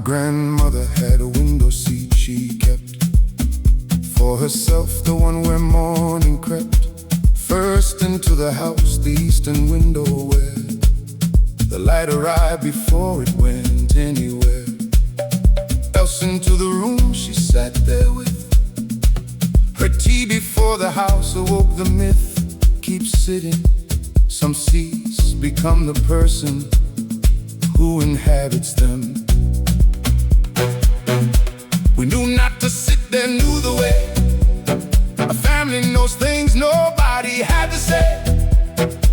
grandmother had a window seat she kept for herself, the one where morning crept first into the house, the eastern window where the light arrived before it went anywhere else. Into the room she sat there with her tea before the house awoke the myth. Keep sitting, some seats become the person who inhabits them. We knew not to sit there, knew the way. A family knows things nobody had to say.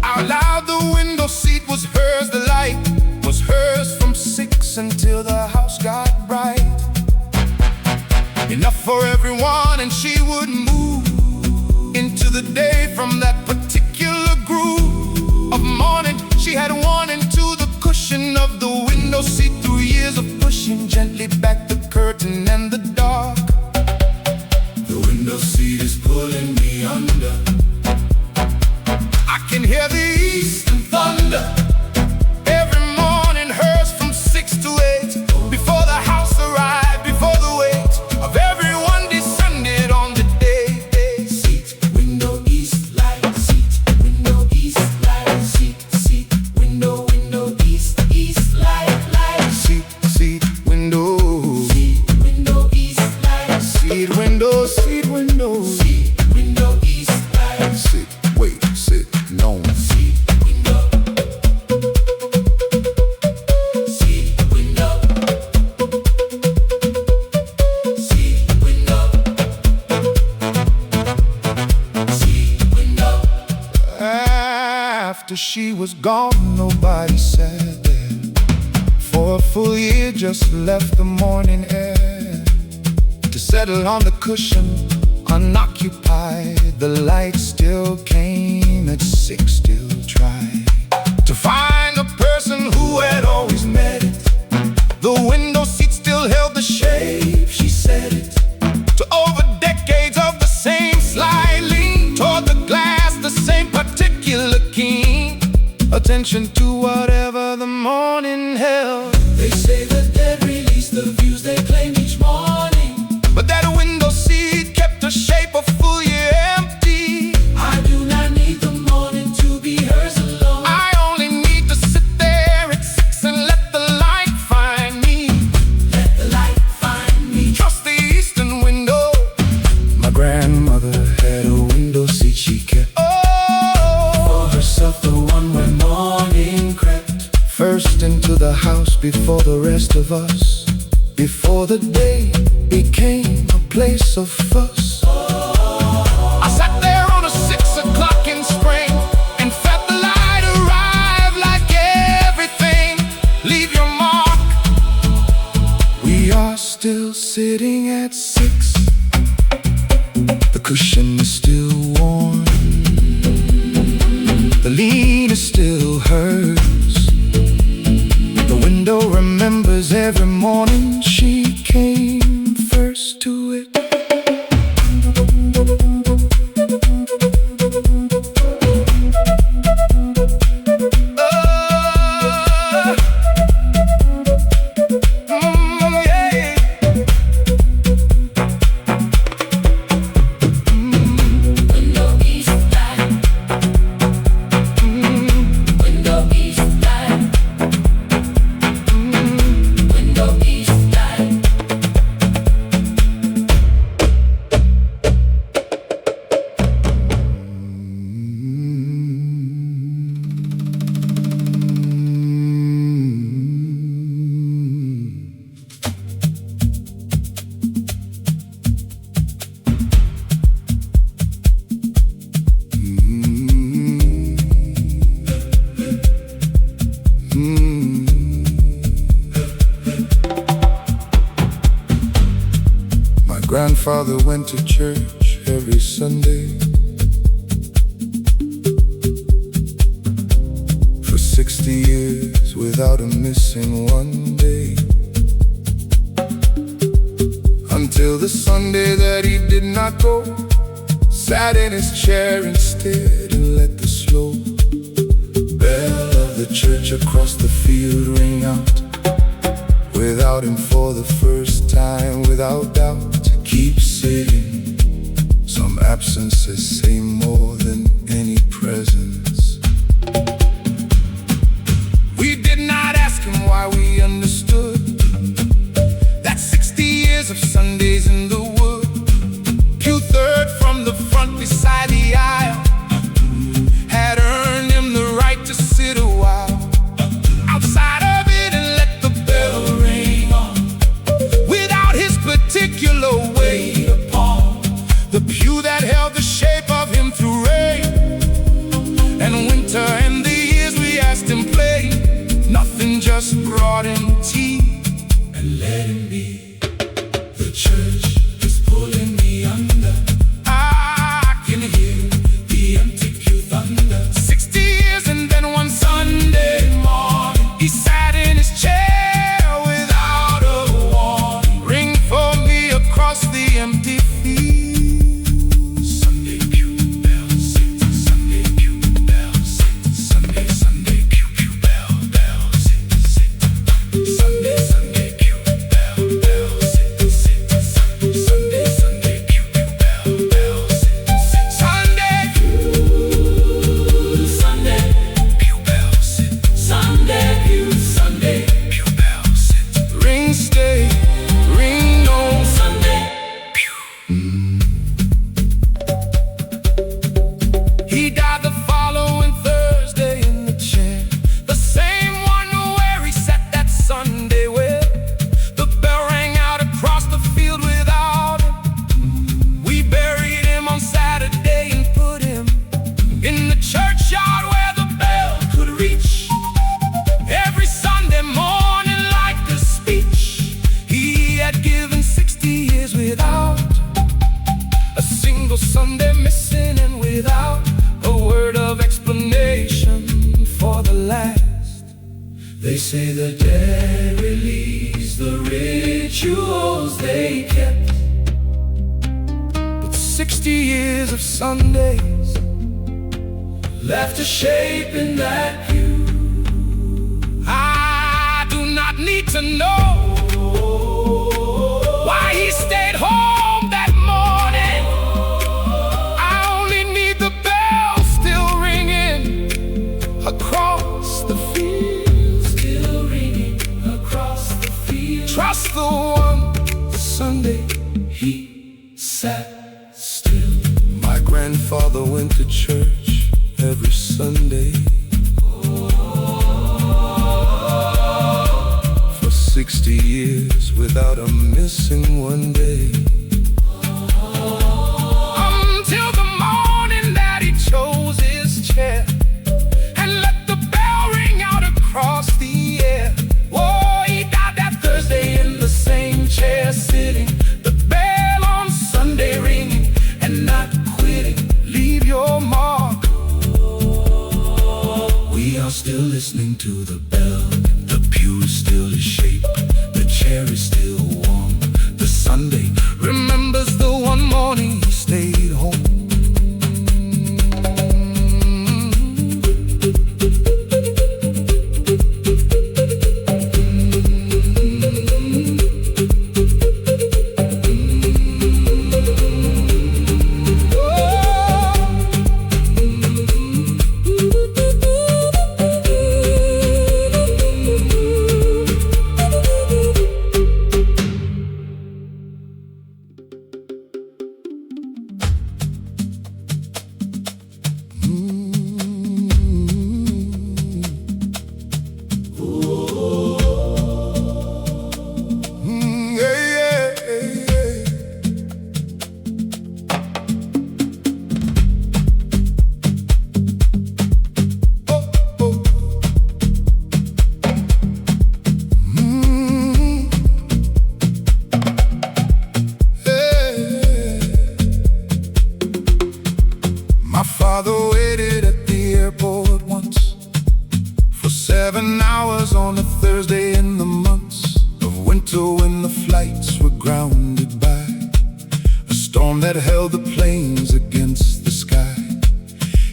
Out loud, the window seat was hers, the light was hers from 6 until the house got bright. Enough for everyone, and she would move into the day from that particular groove of morning. She had worn into the cushion of the window seat through years of pushing gently back the curtain and the dark. The window seat is pulling me under. I can hear the eastern thunder. Every morning hers from 6 to 8. Before the house arrived, before the weight of everyone descended on the day. Seat, window, east, light, seat, window, east, light, seat, seat, window, window, east, east, light, light, seat, seat, window, seat, window, east, light, seat, window, seat, window, seat, window, east, light, sit, wait, sit, no, seat, window, seat, window, seat, window, seat, window. After she was gone, nobody sat there for a full year, just left the morning air to settle on the cushion, unoccupied. The light still came at 6, still tried to find the person who had always met it. The window seat still held the shape, she said it, to over decades of the same sly lean toward the glass, the same particular keen attention to whatever the morning held. They say the dead release the views they claim each morning, but that window seat kept her shape a full year empty. I do not need the morning to be hers alone. I only need to sit there at 6 and let the light find me. Let the light find me. Trust the eastern window. My grandmother had a window seat she kept for herself, the one where morning crept first into the house before the rest of us. Before the day became a place of fuss, I sat there on a 6 o'clock in spring and felt the light arrive like everything. Leave your mark. We are still sitting at 6. The cushion is still warm. The lean is still hers. The window remembers every morning she came first to it. Grandfather went to church every Sunday for 60 years without a missing one day, until the Sunday that he did not go, sat in his chair instead and let the slow bell of the church across the field ring out without him for the first time without doubt. Keep sitting. Some absences say more than any presence. We did not ask him why, we understood that 60 years of Sundays in the wood, pew third from the front beside the aisle, had earned him the right to sit a while outside of it and let the bell ring on without his particular weight upon the pew that held the shape of him through rain and winter and the years we asked him play. Nothing, just brought him tea and let him be. The church is pulling me under. I can hear the empty pew thunder. 60 years and then one Sunday morning, he sat in his chair without a warning. Ring for me across the empty field. Sunday pew bell, sit. Sunday pew bell, sit. Sunday, Sunday pew pew bell, bell, sit, sit. Sunday, Sunday pew bell, bell, sit, sit. Sunday, Sunday pew pew bell, bell, sit, sit. Sunday pew, Sunday pew bell, sit. Sunday pew, Sunday pew bell, sit. Ring stay, ring on Sunday pew. He died the following Thursday in the chair, the same one where he sat that Sunday where the bell rang out across the field without him. We buried him on Saturday and put him in the churchyard where the bell could reach. Every Sunday morning like a speech, he had given 60 years without a single Sunday missing and without a word of explanation for the last. They say the dead release the rituals they kept, but 60 years of Sundays left a shape in that pew. I do not need to know why he stayed home that morning. I only need the bell still ringing across the field. Still ringing across the field. Trust the one Sunday he sat still. My grandfather went to church every Sunday for 60 years without a missing one day. Until the morning that he chose his chair and let the bell ring out across the air. Oh, he died that Thursday in the same chair sitting, the bell on Sunday ringing and not quitting. Leave your mark. We are still listening to the bell. The pew is still his shape. The chair is still warm. The Sunday remembers the one morning he stayed home. father waited at the airport once for 7 hours on a Thursday in the months of winter, when the flights were grounded by a storm that held the planes against the sky.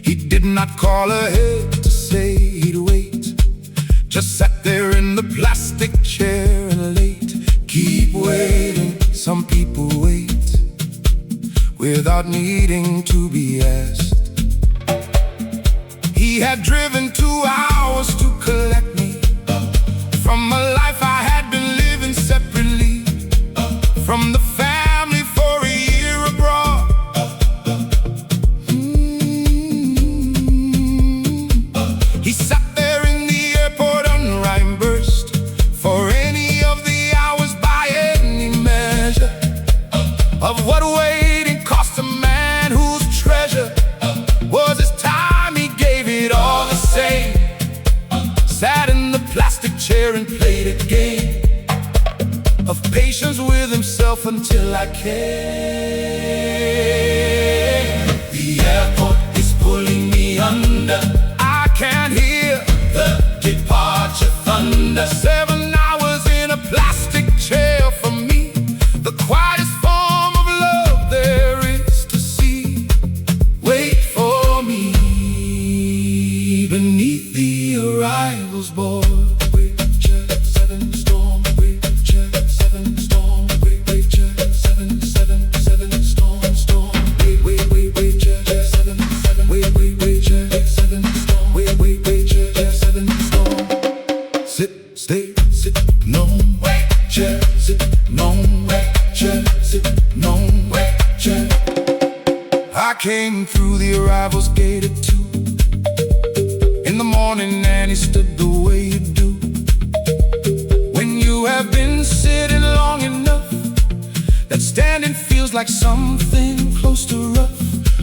He did not call ahead to say he'd wait, just sat there in the plastic chair and late. Keep some people wait without needing to be asked. He had driven 2 hours to collect me from a life I had been living separately from the family for a year abroad. He sat there in the airport unreimbursed for any of the hours by any measure of what waiting cost a man whose treasure was his time. He gave it all the same, sat in the plastic chair and played a game of patience with himself until I came. The airport is pulling me under. I can't hear the departure thunder. 7 hours in a plastic chair for me, the quietest form of love there is to see. Wait for me beneath the arrivals board. I came through the arrivals gate at 2 in the morning, and he stood the way you do. When you have been sitting long enough that standing feels like something close to rough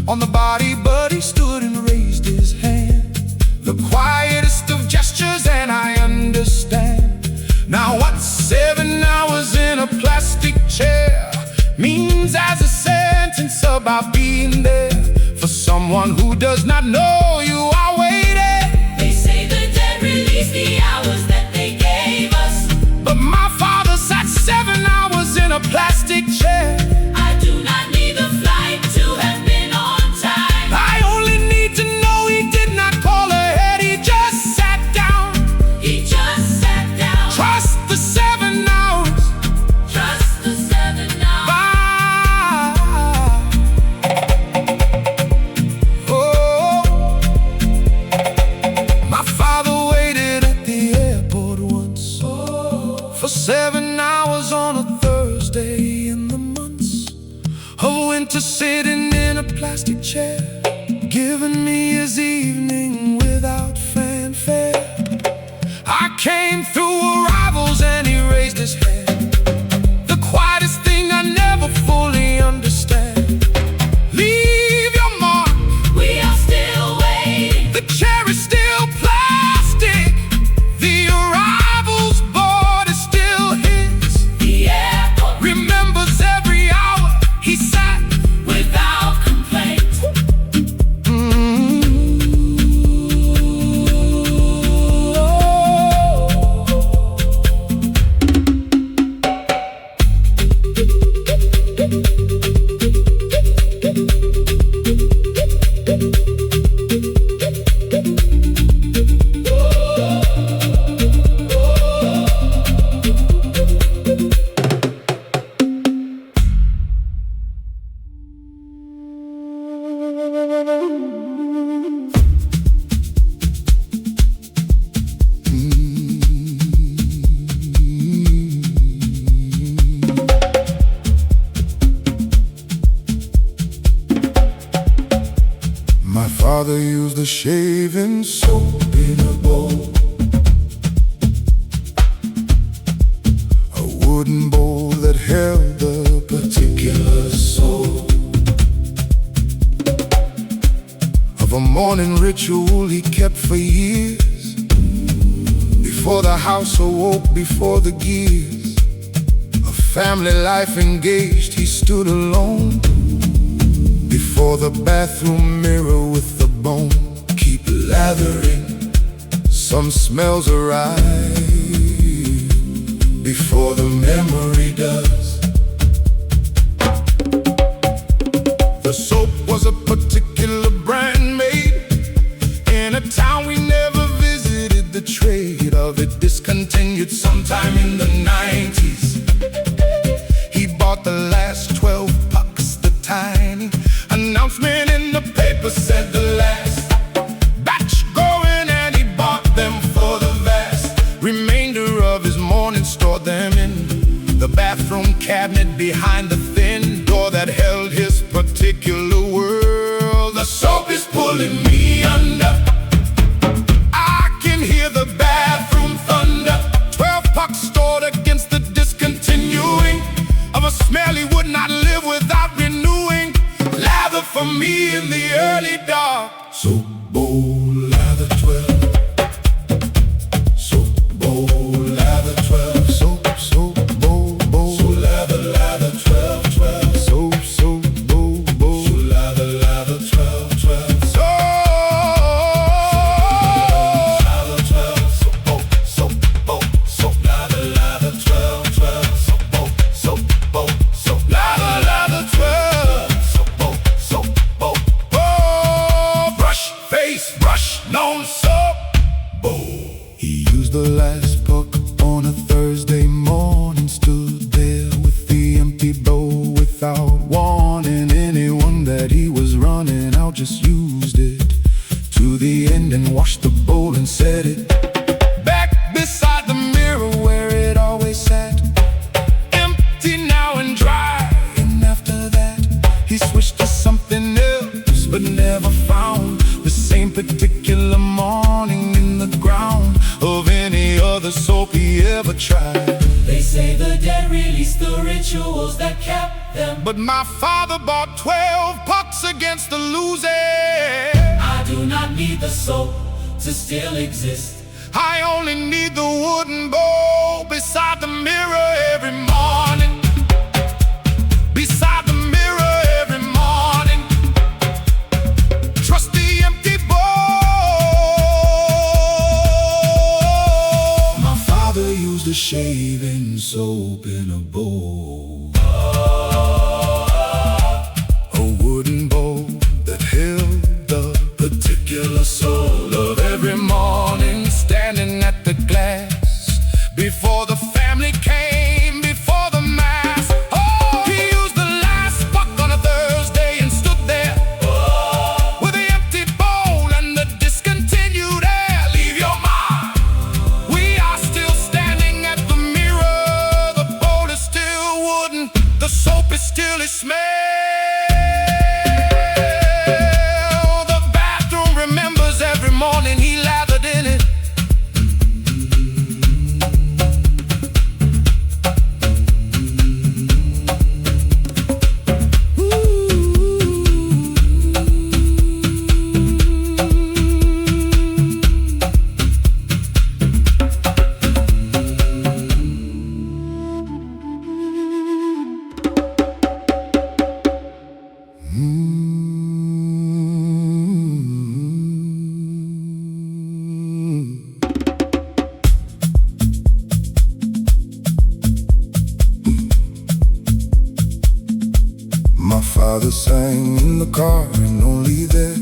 on the body, but he stood and raised his hand, the quietest of gestures, and I understand now what 7 hours in a plastic chair means as a sentence about being there for someone who does not know you are waiting. They say the dead release the hours that they gave us, but my father sat 7 hours in a plastic chair. I do not need the flight to have been on time. I only need to know he did not call ahead. He just sat down. He just sat down. Trust the 7 hours. Trust the 7 hours. For 7 hours on a Thursday in the months of winter, sitting in a plastic chair, giving me his evening without fanfare. I came through arrivals and he raised his hand, the quietest thing I never fully understand. Leave your mark. We are still waiting. The chair is still plastic. The arrivals board is still his. The airport remembers every hour he sat without complaint. My father used the shaving soap in a bowl, a wooden bowl that held the particular soul of a morning ritual he kept for years. Before the house awoke, before the gears of family life engaged, he stood alone before the bathroom mirror with the bone. Keep lathering, some smells arrive before the memory does. The soap was a particular brand made in a town we never visited. The trade of it discontinued sometime in the 90s. He bought the remainder of his morning, stored them in the bathroom cabinet behind the thin door that held his particular world. The soap is pulling me under. I can hear the bathroom thunder. 12 pucks stored against the discontinuing of a smell he would not live without renewing. Lather for me in the early dark. Soap bowl, lather 12. Soap bowl, lather 12. Soap, soap, bowl, bowl. So lather, lather 12, 12. Soap, soap, bowl, bowl. So lather, lather 12, 12. Soap, lather 12. Soap, bowl, soap, bowl. Soap, lather, lather 12, 12. Soap, bowl, soap, bowl. Soap, lather, lather 12. Soap, bowl, soap, bowl. Oh, brush, face, brush, nose, soap, bowl. He used the last puck on a Thursday morning, stood there with the empty bowl without warning anyone that he was running out. Just used it to the end and washed the bowl and set it back beside the mirror where it always sat, empty now and dry. And after that he switched to something else, but never found the same particular morning in the ground of any other soap he ever tried. They say the dead release the rituals that kept them, But my father bought 12 pucks against the losing. I do not need the soap to still exist. I only need the wooden bowl beside the mirror every morning. Beside the mirror every morning. Trust the empty bowl. My father used a shaving soap in a bowl. A wooden bowl that held the particular soul of every morning, standing at the glass before the family came, before the mass. Oh, he used the last puck on a Thursday and stood there with the empty bowl and the discontinued air. Leave your mark. We are still standing at the mirror. The bowl is still wooden. The soap is still his smell. The bathroom remembers every morning he lathered in it. My father sang in the car and only there.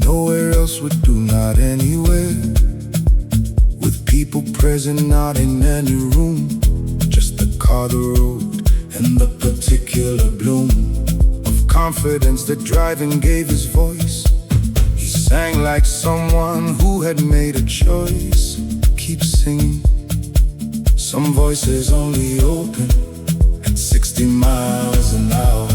Nowhere else would do, not anywhere. With people present, not in any room. Just the car, the road, and the particular bloom of confidence that driving gave his voice. He sang like someone who had made a choice. Keep singing. Some voices only open at 60 miles an hour.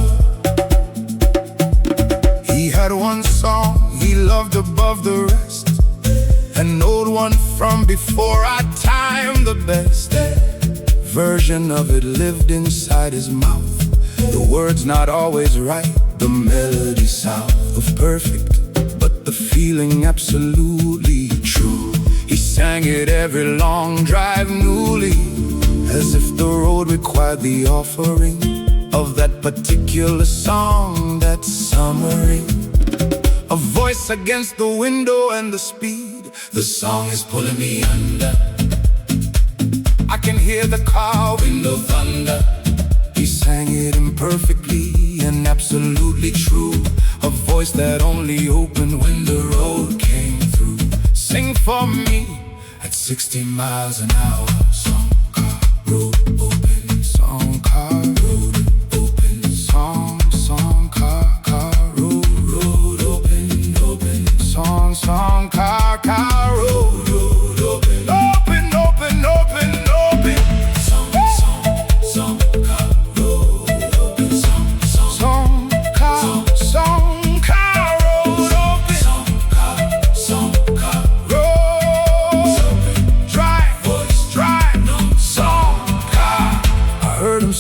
He had one song he loved above the rest, an old one from before our time, the best version of it lived inside his mouth. The words not always right, the melody south of perfect, but the feeling absolutely true. He sang it every long drive newly, as if the road required the offering of that particular song, that summary. A voice against the window and the speed. The song is pulling me under. I can hear the car window thunder. He sang it imperfectly and absolutely true. A voice that only opened when the road came through. Sing for me at 60 miles an hour. Song, car, road, open. Song, car, road, open. Song, song, car, car, road, road, open, open. Song, song, car, car, road, road, open.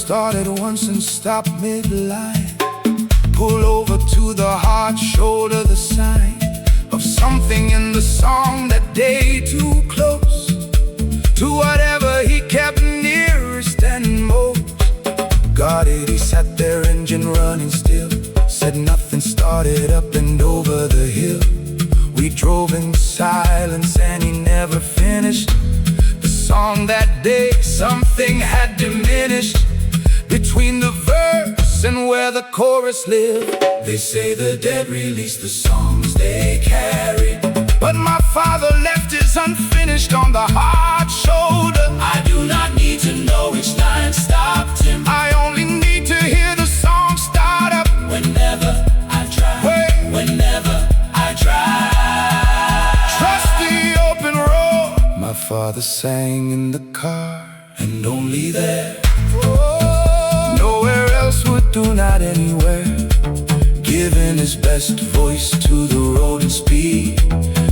started once and stopped mid-line. Pull over to the hard shoulder, the sign of something in the song that day too close to whatever he kept nearest and most. Got it, he sat there, engine running still. Said nothing, started up and over the hill. We drove in silence and he never finished the song that day. Something had diminished between the verse and where the chorus lived. They say the dead release the songs they carried, but my father left his unfinished on the hard shoulder. I do not need to know which line stopped him. I only need to hear the song start up. Whenever I try, whenever I try. Trust the open road, my father sang in the car, and only there. Nowhere else would do, not anywhere. Giving his best voice to the road and speed,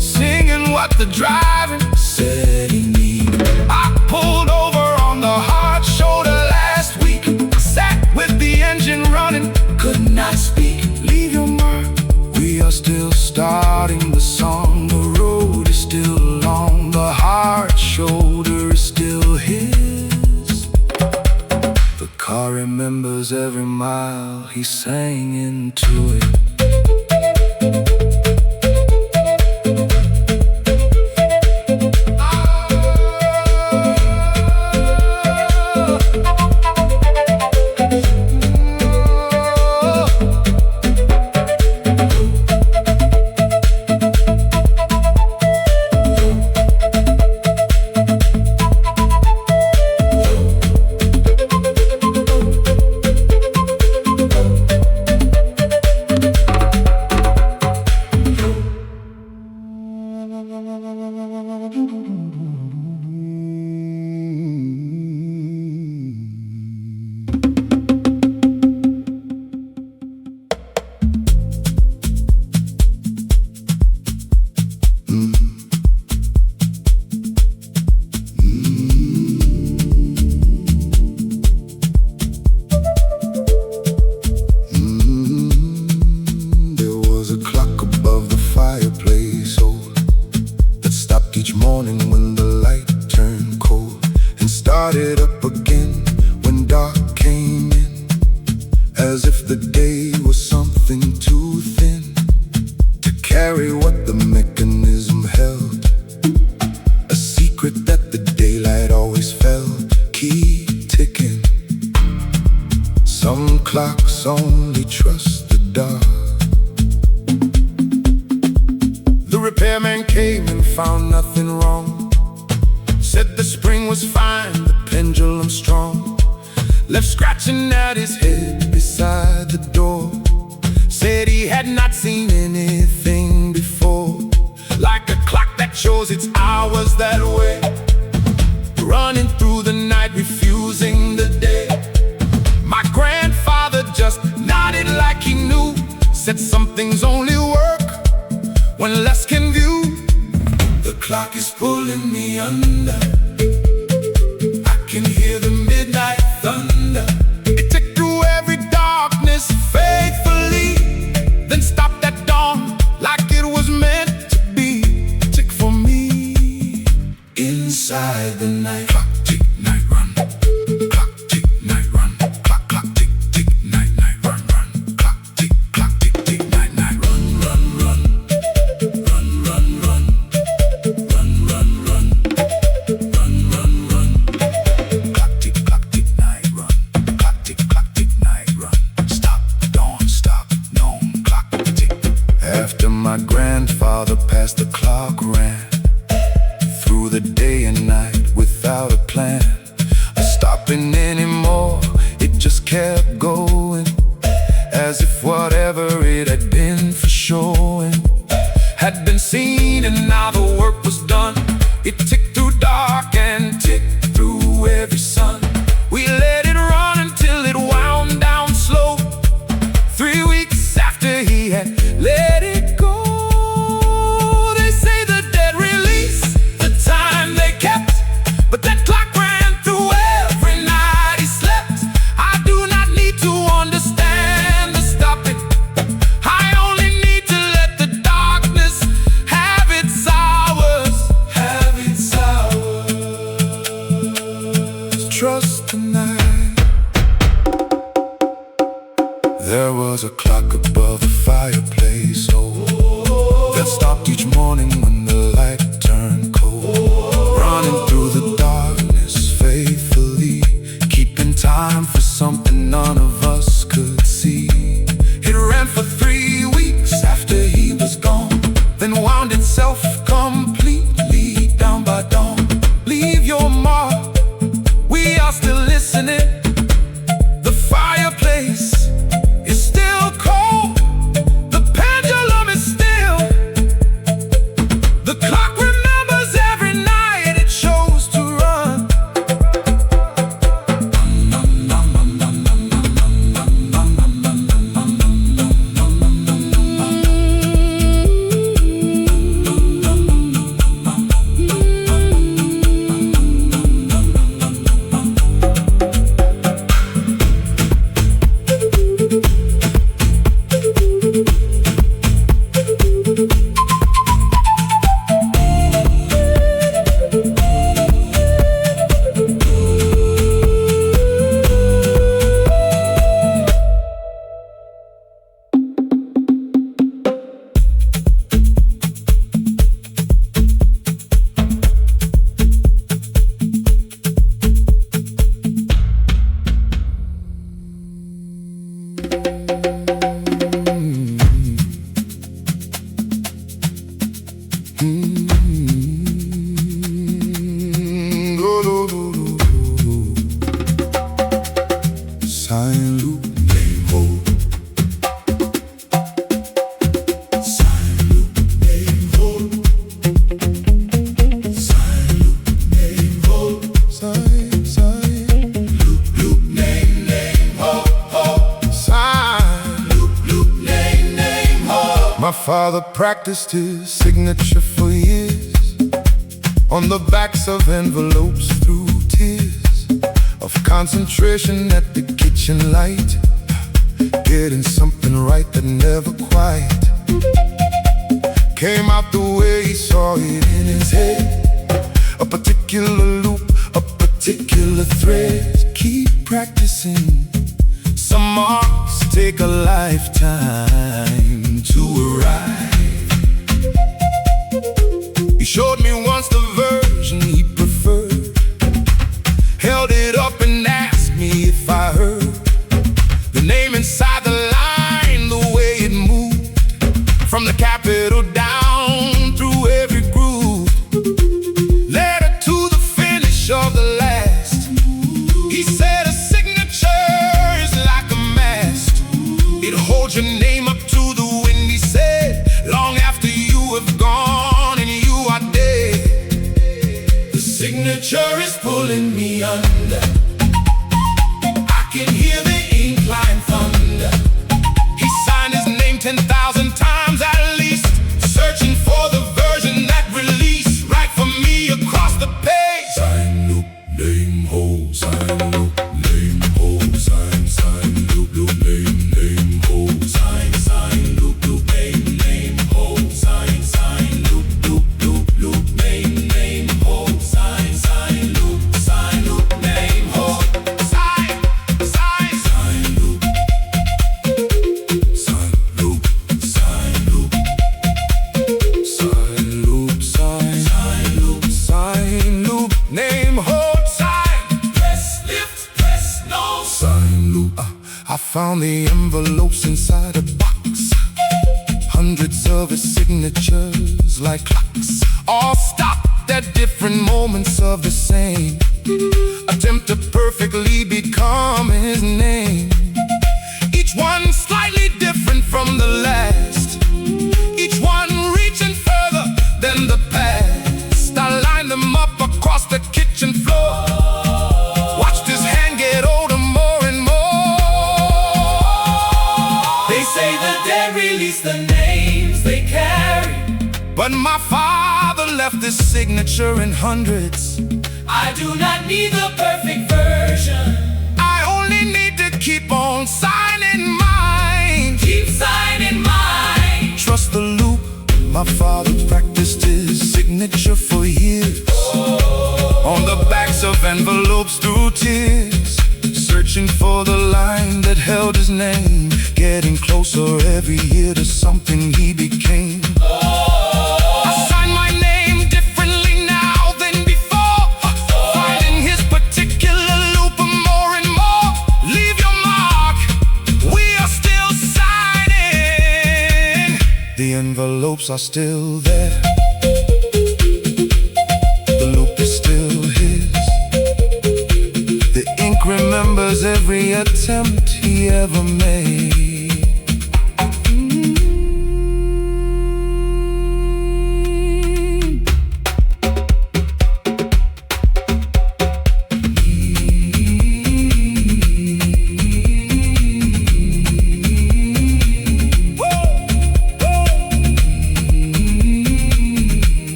singing what the driving said he need. I pulled over on the hard shoulder last week. Sat with the engine running, could not speak. Leave your mark, we are still starting the song. The road is still long, the hard shoulder is still his. The car remembers every mile he sang into it. Started up again when dark came in, as if the day was something too thin to carry what the mechanism held. A secret that the daylight always felt. Key ticking. Some clocks only trust the dark. The repairman came and found nothing wrong. Said the spring was fine, the pendulum strong. Left scratching at his head beside the door. Said he had not seen anything before, like a clock that shows its hours that way, running through the night, refusing the day. My grandfather just nodded like he knew. Said some things only work when less can view. The clock is pulling me under. I can hear the midnight thunder. It ticked through every darkness faithfully, then stopped at dawn like it was meant to be. Tick for me inside the night. Clock tick, night run. Clock tick, night run. Clock, clock tick, tick, night, night run, run. Clock tick, tick, night, night run, run, run. Run, run, run. Run, run, run. Run, run, run. Clock tick, night run. Clock tick, night run. Stop, don't stop, no clock tick. After my grandfather passed, the clock ran through the day and night without a plan, a stopping anymore. It just kept going, as if whatever it had been for showing had been seen, and now the work was done. It ticked through dark and ticked through every sun. We let it run until it wound down slow. 3 weeks after he had let it go. They say the dead release the time they kept, but that clock ran through every night he slept. trust tonight. There was a clock above the fireplace, oh, that stopped each morning when the light turned cold. Running through the darkness faithfully, keeping time for something none of us could see. It ran for 3 weeks after he was gone, then wound itself completely down by dawn. Leave your mark, we are still listening. The fireplace is still cold, the pendulum is still. The clock remembers every night it chose to run. Sign, loop, name, hold. Sign, loop, name, hold. Sign, loop, name, hold. Sign, loop, loop, name, hold, hold. Sign, loop, loop, name, hold. My father practiced his signature for years on the backs of envelopes through tears of concentration at the kitchen light, getting something right that never quite came out the way he saw it in his head. A particular loop, a particular thread. Keep practicing. Some marks take a lifetime to arrive. He showed me once the version he preferred, held it up and asked me if I heard the name inside the line, the way it moved from the capital down through every groove, led her to the finish of the last. He said a signature is like a mast, it holds your name up to the wind. He said long after you have gone and you are dead, the signature is pulling me under. I can hear the incline thunder. He signed his name 10,000 times at least, searching for the version that released right for me across the page. Sign, loop, name, hold. Sign, loop, name, hold. Sign, loop, loop, name, hold. Sign, loop, loop, name, hold. Sign, loop, loop, loop, loop, name, hold. Sign, loop, name, hold. Sign, loop. Sign, loop, sign, loop. Sign, loop, sign, loop, name, hold. Sign, press, lift, press, no. Sign, loop. I found the envelopes inside a box, hundreds of his signatures like clocks, all stopped at different moments of the same attempt to perfectly become his name. Each one slightly different from the last, each one reaching further than the past. I lined them up across the kitchen floor, watched his hand get older more and more. They say the dead release the names they carry, but my father left this signature in hundreds. I do not need the perfect version, I only need to keep on signing mine. Keep signing mine. Trust the loop. My father practiced his signature for years on the backs backs of envelopes through tears, searching for the line that held his name, getting closer every year to something he became. I sign my name differently now than before, finding his particular loop more and more. Leave your mark, we are still signing. The envelopes are still there, the loop is still his. The ink remembers every attempt he ever made.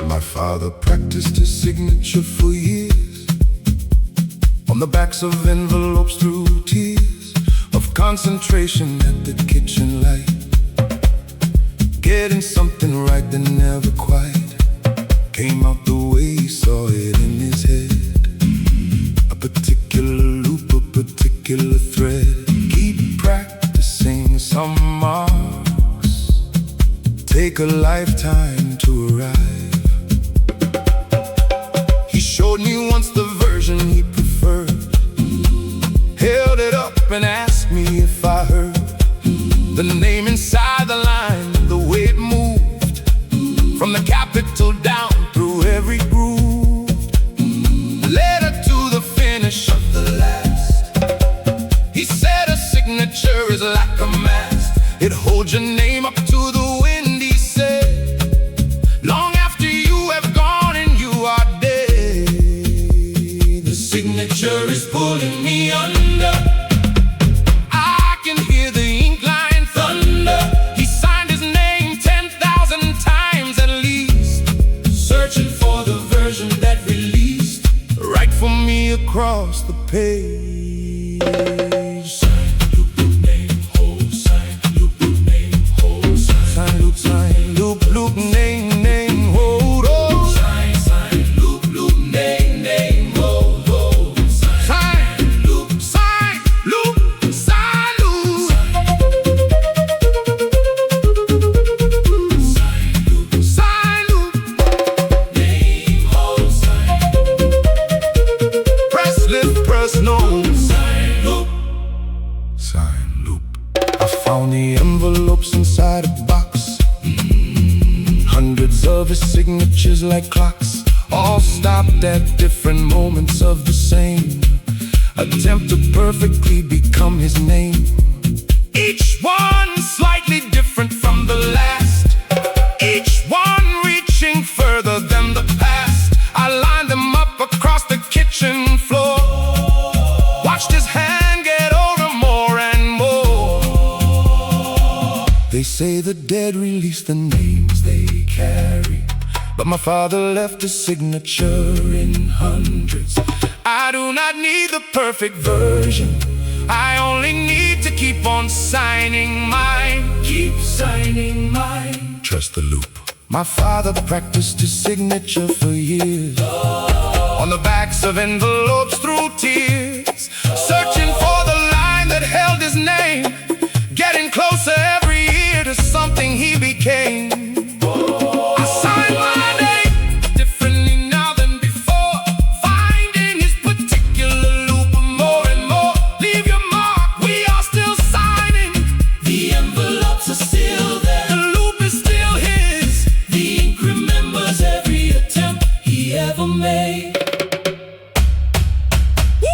My father practiced his signature for years, on the backs of envelopes through tears of concentration at the kitchen light, getting something right that never quite came out the way he saw it in his head. A particular loop, a particular thread. Keep practicing some marks, take a lifetime to arrive. He showed me once the version he preferred, held it up and asked me if I heard the name inside the line, the way it moved from the capital down through every groove, letter to the finish of the last. He said a signature is like a mast, it holds your name up to the wind, he said, long after you have gone and you are dead. The signature is pulling me under, I can hear the ink line thunder. He signed his name 10,000 times at least, searching for the version that released right for me across the page. Sign, loop, loop, name, hold. Sign, loop, loop, name, hold. Sign, loop, name, name, hold. Oh. Sign, loop, loop, name, name, hold, hold. Sign, loop, loop. Sign, loop. Sign, loop, name, hold. Sign, press, lift, press, no. Sign, loop. I found the envelopes inside a box, hundreds of his signatures like clocks, all stopped at different moments of the same attempt to perfectly become his name. Each one slightly different from the last, each one reaching further than the past. I lined them up across the kitchen floor, watched his hand get older more and more. They say the dead release the names they carry, but my father left a signature in hundreds. I do not need the perfect version, I only need to keep on signing mine. Keep signing mine. Trust the loop. My father practiced his signature for years, on the backs of envelopes through tears, searching for the line that held his name, getting closer every year to something he became. I signed my name differently now than before, finding his particular loop more and more. Leave your mark, we are still signing. The envelopes are still there, the loop is still his. The ink remembers every attempt he ever made. Woo!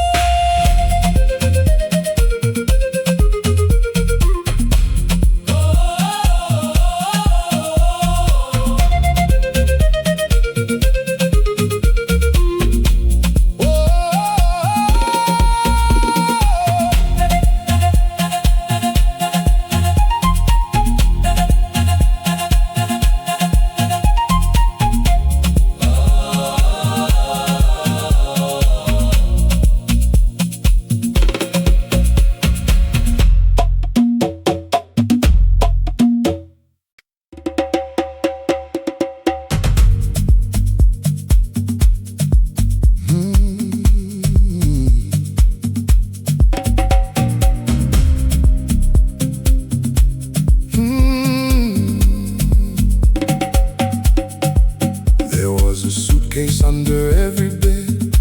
suitcase under every bed.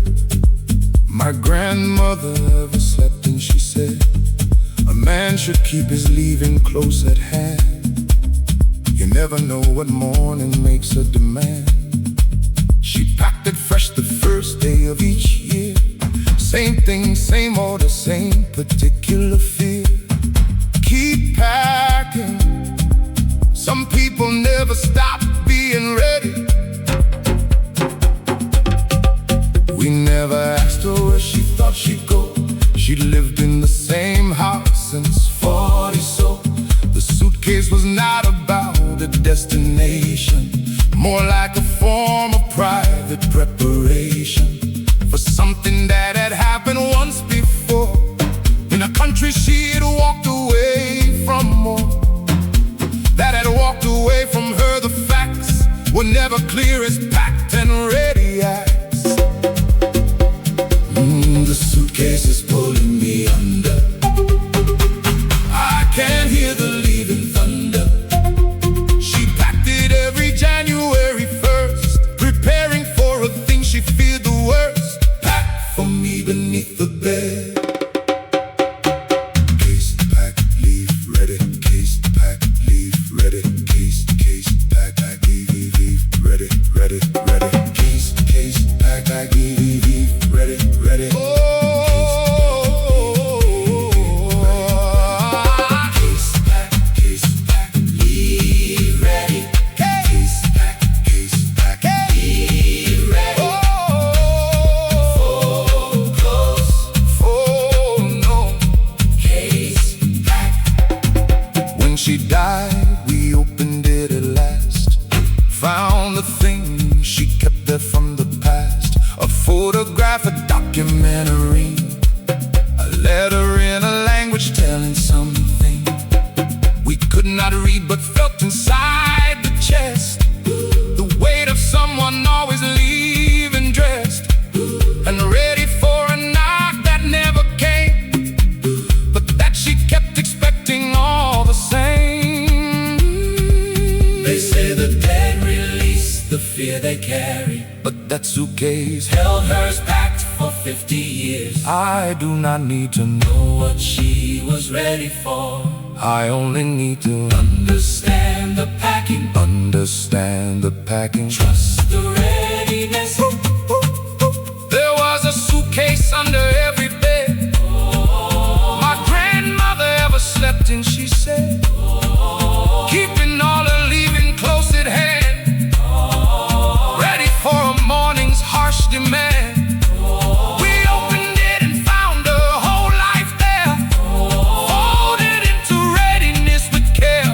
My grandmother ever slept and she said, a man should keep his leaving close at hand. You never know what morning makes a demand. She packed it fresh the first day of each year. Same thing, same order, same particular fear. Keep packing. Some people never stop being ready. We never asked her where she thought she'd go. She lived in the same house since 40 so. The suitcase was not about a destination, more like a form of private preparation for something that had happened once before. In a country she had walked away from more, that had walked away from her. The facts were never clear as packed and ready acts. The suitcase is pulling me under. I can't hear the leaving thunder. She packed it every January 1st, preparing for a thing she feared the worst. Packed for me beneath the bed. Case, pack, leave, ready. Case, pack, leave, ready. Case, pack, leave, ready, ready, ready. Case, pack, leave, ready, ready. She died, we opened it at last. Found the thing she kept there from the past. A photograph, a documentary, a letter in a language telling something we could not read but felt inside the chest. The weight of someone always leaving dressed and ready for a knock that never came, but that she kept expecting all the same. The fear they carry, but that suitcase held hers packed for 50 years. I do not need to know what she was ready for. I only need to understand the packing. Understand the packing. Trust the readiness. There was a suitcase under every bed. My grandmother ever slept in, she said, keeping all her leaving close at hand. For a morning's harsh demand. We opened it and found her whole life there, folded into readiness with care.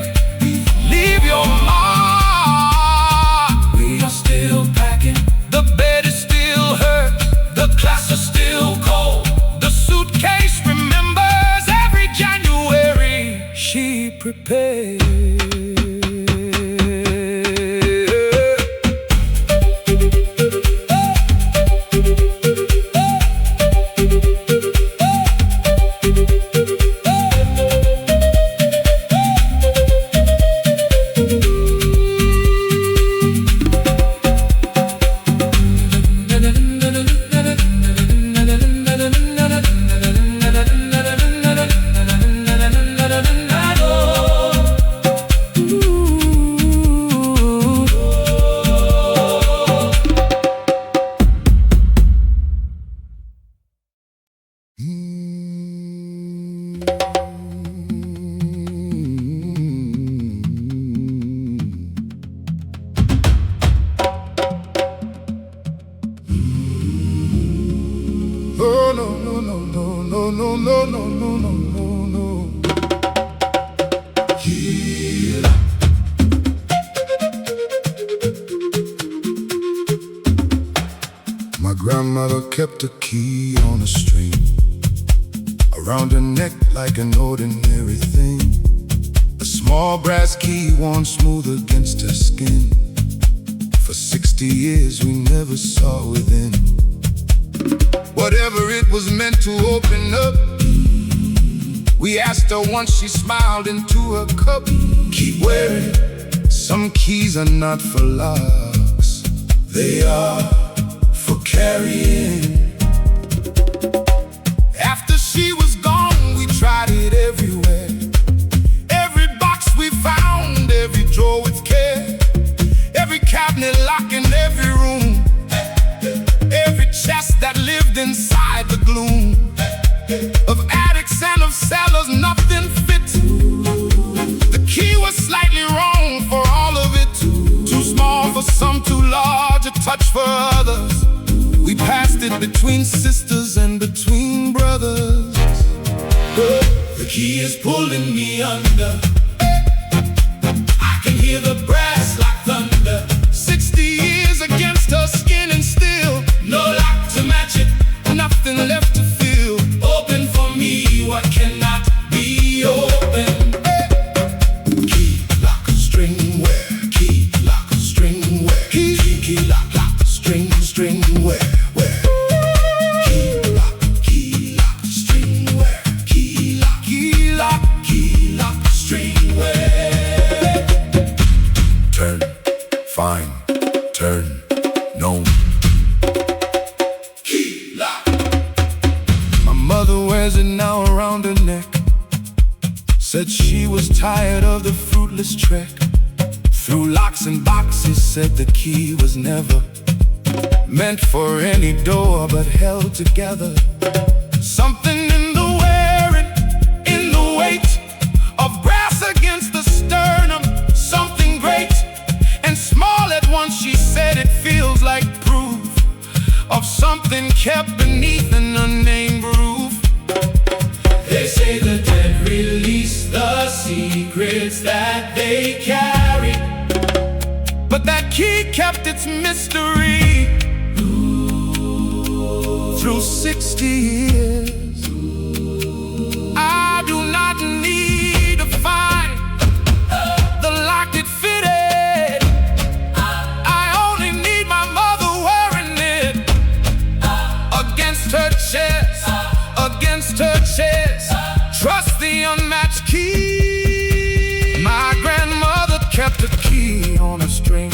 Leave your mark. We are still packing. The bed is still hurt. The clothes are still cold. The suitcase remembers every January she prepared. No. Yeah. My grandmother kept a key on a string around her neck like an ordinary thing. A small brass key worn smooth against her skin. For 60 years we never saw within. Whatever it was meant to open up, we asked her once, she smiled into her cup. Keep wearing. Some keys are not for locks, they are carrying. After she was gone, we tried it everywhere. Every box we found, every drawer with care, every cabinet lock in every room, every chest that lived inside the gloom of attics and of cellars, nothing fit. The key was slightly wrong for all of it, too small for some, too large a touch for others. We passed it between sisters and between brothers. The key is pulling me under. I can hear the brass like thunder. 60 years against her skin and still no lock to match it, nothing left to feel. Open for me what cannot be open. Key, lock, string, where? Key, lock, string, where? Key, lock, string, where? Key, lock, string, where? Key, lock, string, where? Turn, find, turn, known. Key, lock. My mother wears it now around her neck. Said she was tired of the fruitless trek through locks and boxes. Said the key was never meant for any door, but held together. Something in the wearing, in the weight of brass against the sternum. Something great and small at once. She said it feels like proof of something kept beneath an unnamed roof. They say the dead release the secrets that they carry, but that key kept its mystery through 60 years. I do not need to find the lock that fitted. I only need my mother wearing it against her chest, against her chest. Trust the unmatched key. My grandmother kept a key on a string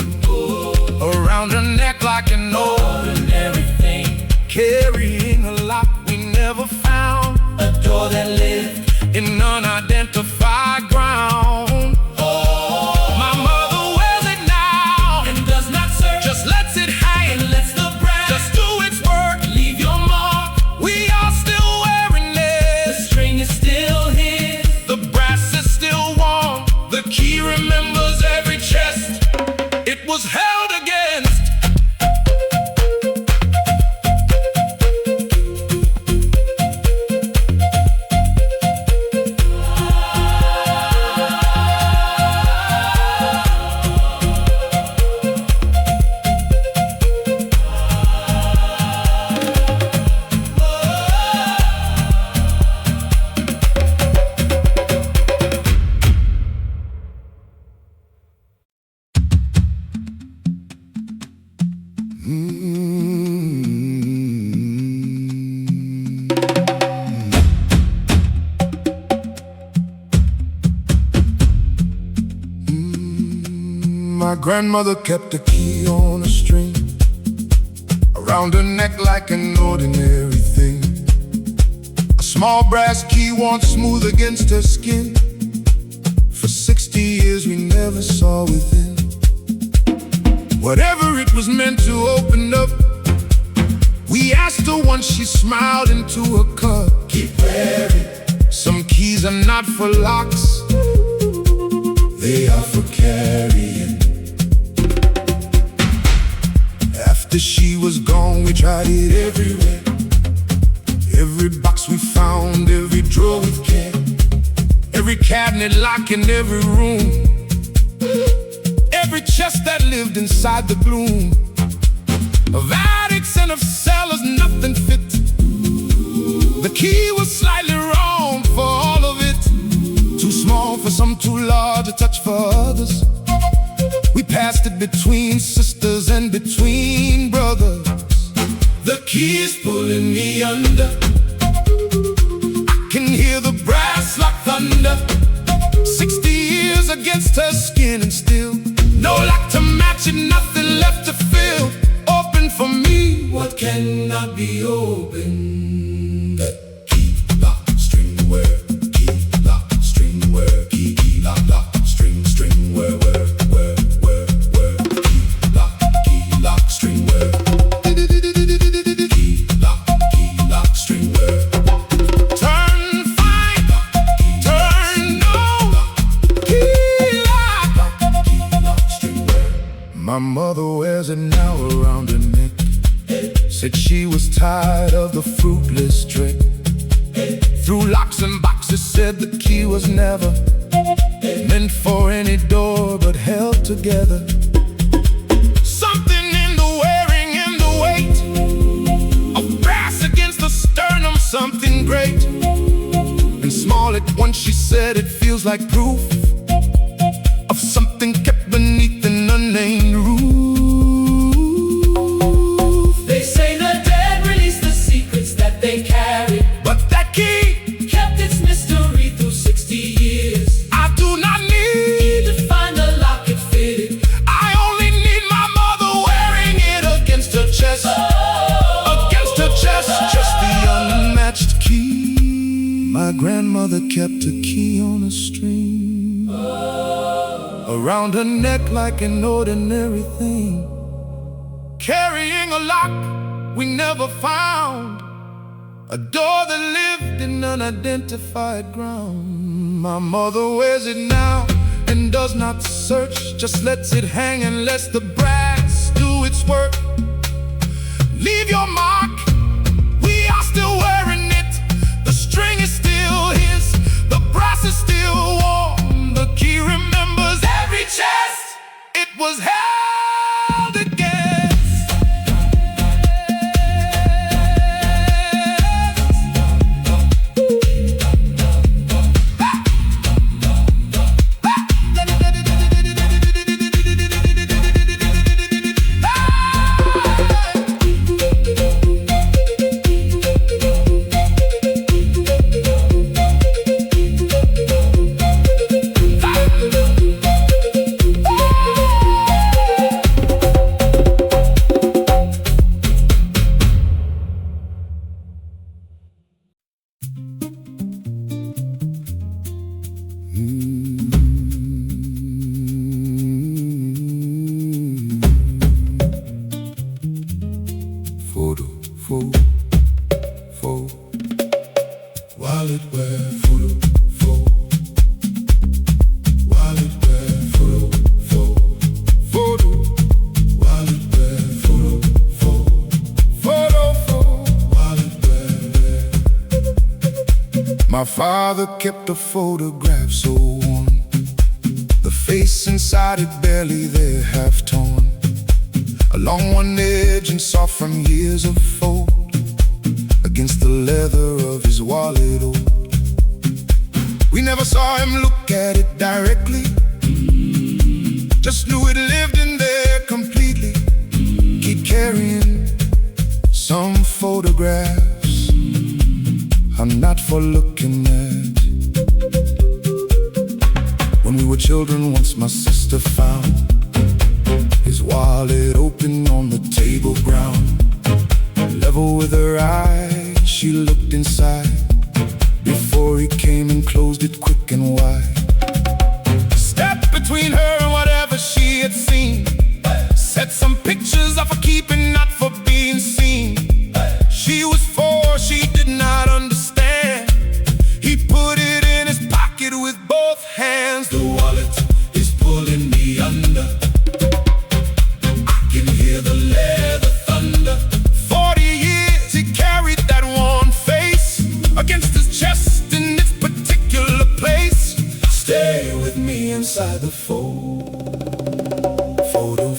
around her neck like an ordinary thing, carrying a lock we never found, a door that lived in unidentified ground. My mother wears it now and does not search, just lets it hang and lets the brass just do its work. Leave your mark, we are still wearing it. The string is still here, the brass is still warm. The key remembers every chest it was held against. My grandmother kept a key on a string around her neck like an ordinary thing. A small brass key worn smooth against her skin. For 60 years we never saw within. Whatever it was meant to open up, we asked her once, she smiled into her cup. Keep wearing. Some keys are not for locks, they are for carrying. After she was gone, we tried it everywhere. Every box we found, every drawer with care, every cabinet lock in every room, every chest that lived inside the gloom of attics and of cellars, nothing fit. The key was slightly wrong for all of it, too small for some, too large a touch for others. We passed it between sisters and between brothers. The key is pulling me under. I can hear the brass like thunder. 60 years against her skin and still no lock to match it, nothing left to fill. Open for me, what but cannot be opened. Key, lock, string, where? Key, lock, string, where? Key, lock, string, where? Key, lock, string, where? Key, lock, string, where? Turn fine, turn no. Key, lock, string, where? My mother wears it now around her neck. Said she was tired of the fruitless trick. Through locks and boxes, said the key was never meant for any door, but held together. Something in the wearing and the weight of brass against the sternum, something great and small at once. She said it feels like proof of something kept beneath an unnamed roof. They say the dead release the secrets that they carry, But that key, kept its mystery through 60 years. I do not need. To find the lock it fitted, I only need my mother wearing it against her chest. Against her chest, just the unmatched key. My grandmother kept a key on a string around her neck like an ordinary thing, carrying a lock we never found, a door that lived in unidentified ground. My mother wears it now and does not search, just lets it hang and lets the brass do its work. Leave your mark, we are still wearing it. The string is still his, the brass is still warm. The key remembers every chest it was held against. Wallet where photo, wallet where photo, wallet where photo, wallet where. My father kept a photograph so worn, the face inside it barely there, half torn along one edge and soft from years of fold against the leather of his wallet old. We never saw him look at it directly, just knew it lived in there completely. Keep carrying some photographs I'm not for looking at. When we were children once, my sister found his wallet open on the table ground. Level with her eyes, she looked inside before he came and closed it quick and wide. Stepped between her and whatever she had seen, set some pictures up for keeping, not for being seen. She was 4, she did not understand. He put it in his pocket with both hands. the wallet is pulling me under. I can hear the leather thunder. 40 years he carried that worn face against his chest in its particular place. Stay with me inside the fold. Photo,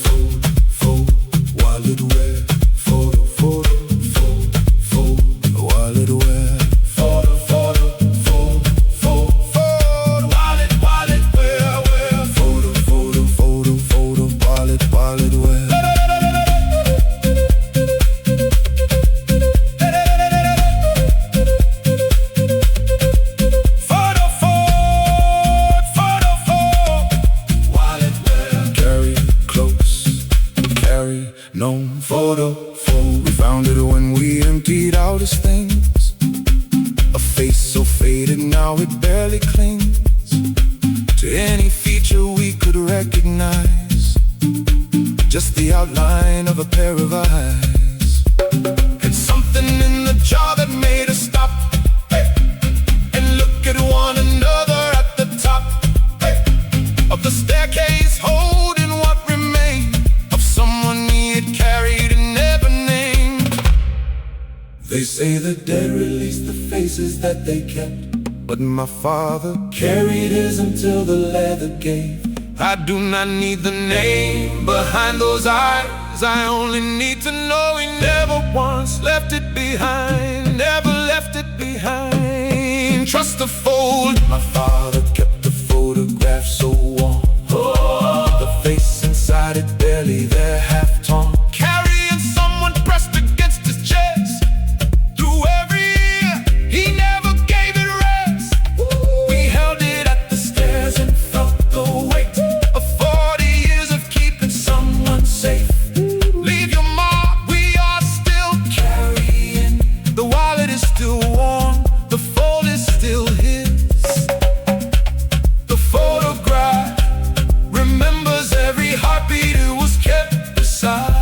wallet where photo, wallet where Photo, wallet where photo, wallet where. known for the foe. We found it when we emptied out his things. A face so faded now it barely clings to any feature we could recognize. Just the outline of a pair of eyes. And something in the jaw that made us stop, hey, and look at one another at the top, hey, of the staircase, holding what remained of someone he had carried and never named. They say the dead release the faces that they kept, but my father carried his until the leather gave. I do not need the name behind those eyes, I only need to know he never once left it behind, never left it behind. Trust the fold. My father kept the photograph so warm, the face inside it barely there, half torn, carrying someone pressed against his chest. Through every year, he never gave it rest. We held it at the stairs and felt the weight of 40 years of keeping someone safe. Leave your mark, we are still carrying. The wallet is still warm, the fold is still his. The photograph remembers every heartbeat, it was kept beside.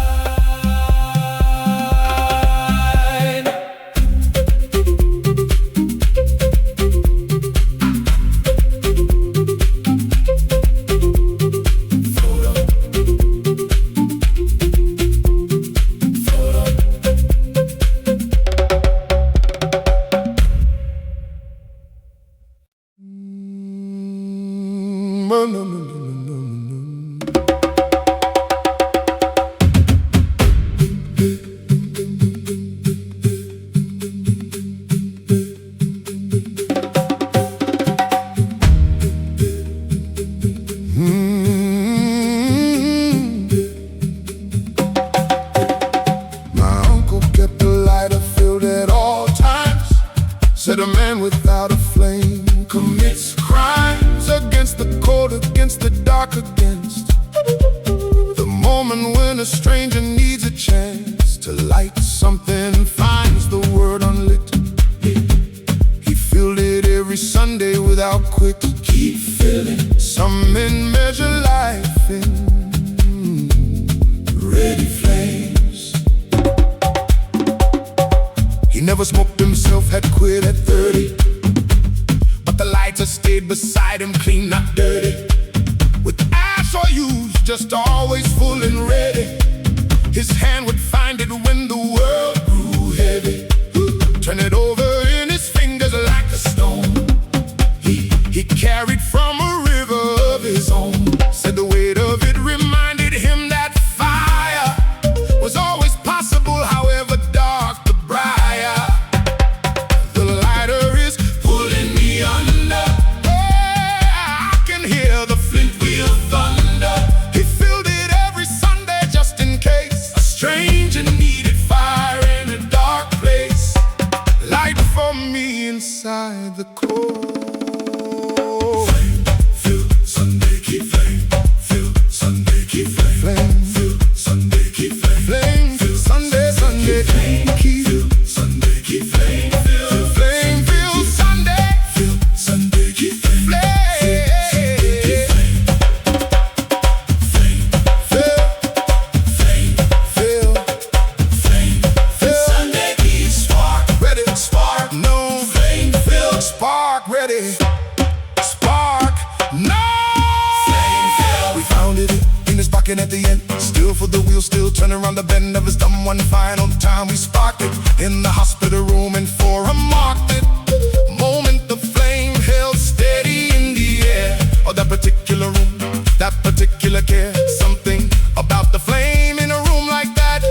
My uncle kept a lighter filled at all times. Said a man without a flame commits crimes against the cold, against the dark, against the moment when a stranger needs a chance to light something, finds the word unlit. He filled it every Sunday without quit. Keep filling. Some men measure life in ready flames. He never smoked himself, had quit at 30, but the lighter stayed beside him, clean, not dirty. With ash or use, just always full and ready. His hand would find it when the world grew heavy. Turn it over in his fingers like a stone. He carried from a river of his own. Said the weight of it reminded him that fire was always possible, however dark the briar. The lighter is pulling me under. I can hear the flint wheel thunder. He filled it every Sunday just in case a stranger needed fire in a dark place. Light for me inside the cold. Flame, fill, Sunday, keep flame. Fill, Sunday, keep flame. Flame, fill, Sunday, keep flame. Flame, fill, Sunday, Sunday, keep. Fill, Sunday, keep flame. Fill, flame, fill, Sunday. Fill, Sunday, keep flame. Flame, fill, flame, fill, flame, fill. Sunday, keep spark, ready, spark, no. Flame, fill, spark, ready. Spark, no! Flame fill. We found it in his pocket at the end. Still for the wheel, still turning around the bend of his thumb. One final time we sparked it in the hospital room, and for a marked it moment the flame held steady in the air. Oh, that particular room, that particular care. Something about the flame in a room like that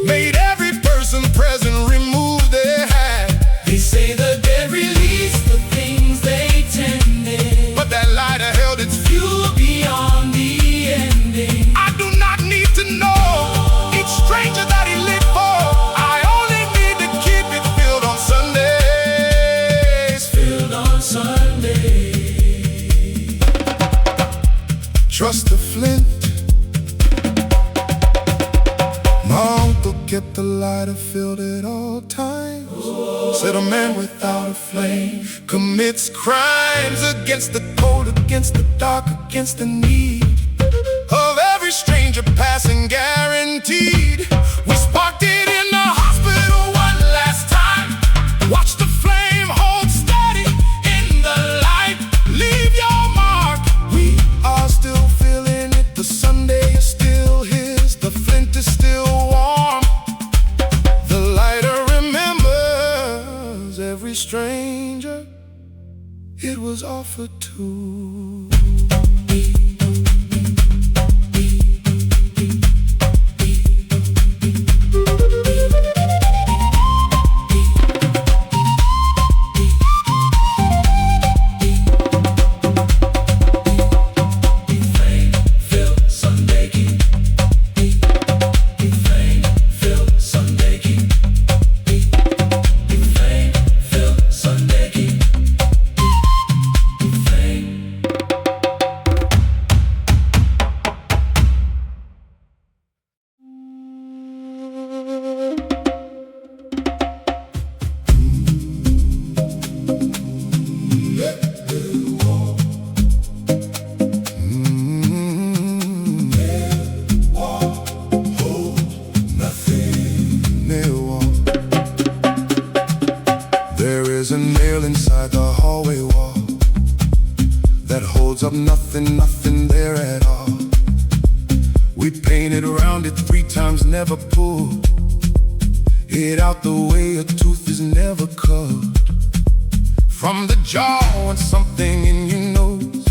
made every person present remove their hat. They say the dead release the things they tended, but that lighter held its fuel beyond the ending. I do not need to know each stranger that he lit for. I only need to keep it filled on Sundays. Filled on Sundays. kept the lighter filled at all times. Said a man without a flame commits crimes against the cold, against the dark, against the need of every stranger passing guaranteed. We sparked it in the hospital one last time. Watch the flame hold steady in the light. Leave your mark. We are still feeling it. The Sunday is still his. The flint is still warm. The lighter remembers every stranger it was offered to. There's a nail inside the hallway wall that holds up nothing, nothing there at all. We painted around it 3 times, never pulled it out the way a tooth is never cut. From the jaw and something in your nose,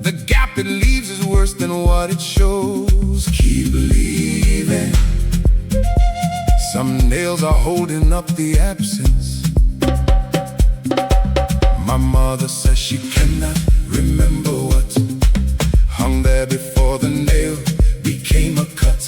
the gap it leaves is worse than what it shows. Keep believing. Some nails are holding up the absence. My mother says she cannot remember what hung there before the nail became a cut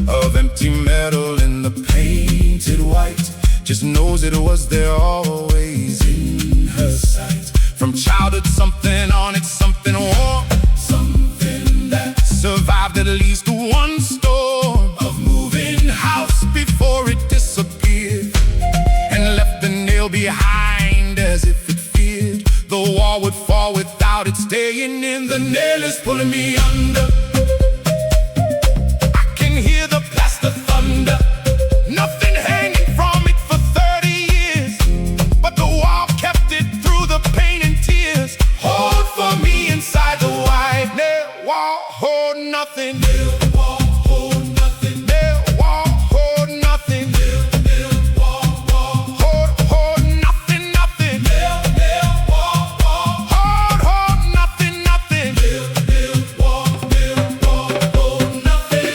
of empty metal in the painted white. Just knows it was there always in her sight. From childhood, something on it, something warm, something that survived at least one storm of moving house before it disappeared and left the nail behind as if it feared the wall would fall without it staying in. The nail is pulling me under. I can hear the plaster thunder. Nothing hanging from it for 30 years, but the wall kept it through the pain and tears. Hold for me inside the white nail wall, hold nothing. Nail wall, hold nothing. Nail wall, hold nothing. Nail wall, hold nothing, nothing. Nail wall, hold nothing, nothing. Nail wall, hold nothing.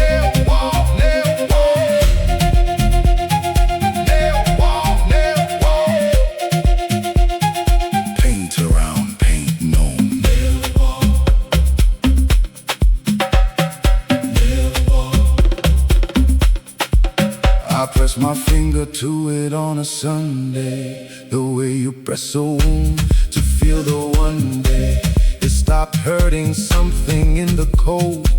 Nail wall, paint around, paint known. I press my finger to it on a Sunday, the way you press a wound to feel the one day it stopped hurting. Something in the cold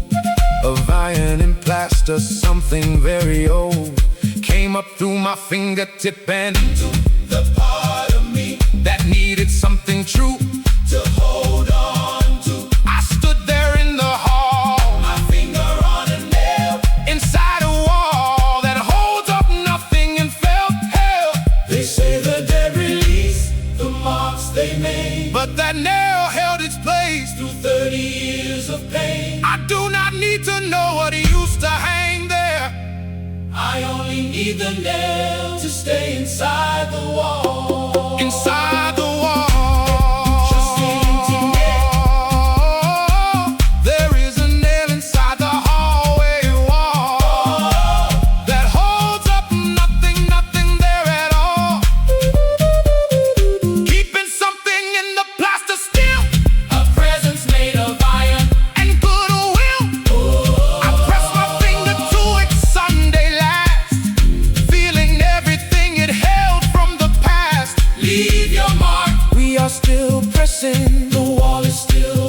of iron and plaster, something very old, came up through my fingertip and into the part of me that needed something true to hold on to. I stood there in the hall, my finger on a nail, inside a wall that holds up nothing and felt hell. They say the dead release the marks they made, but that nail held its place through 30 years of pain. I do not need to know what used to hang there. I only need the nail to stay inside the wall. Inside the wall. Just an empty nail. There is a nail inside the hallway wall that holds up nothing, nothing there at all. Keeping something in the plaster still, a presence made of iron and goodwill. I press my finger to it Sunday last, feeling everything it held from the past. Leave your mark. We are still pressing. The wall is still